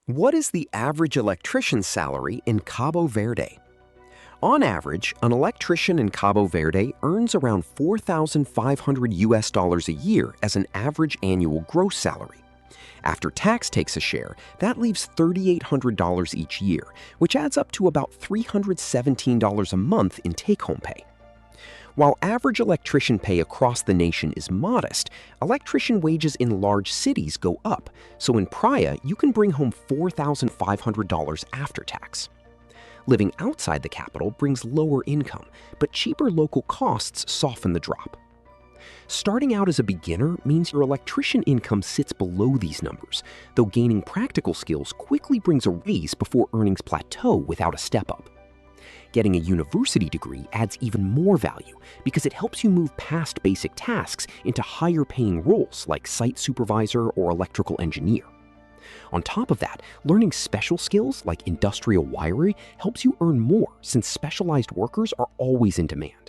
What is the average electrician's salary in Cabo Verde? On average, an electrician in Cabo Verde earns around 4,500 US dollars a year as an average annual gross salary. After tax takes a share, that leaves $3,800 each year, which adds up to about $317 a month in take-home pay. While average electrician pay across the nation is modest, electrician wages in large cities go up, so in Praia you can bring home $4,500 after tax. Living outside the capital brings lower income, but cheaper local costs soften the drop. Starting out as a beginner means your electrician income sits below these numbers, though gaining practical skills quickly brings a raise before earnings plateau without a step up. Getting a university degree adds even more value because it helps you move past basic tasks into higher-paying roles like site supervisor or electrical engineer. On top of that, learning special skills like industrial wiring helps you earn more since specialized workers are always in demand.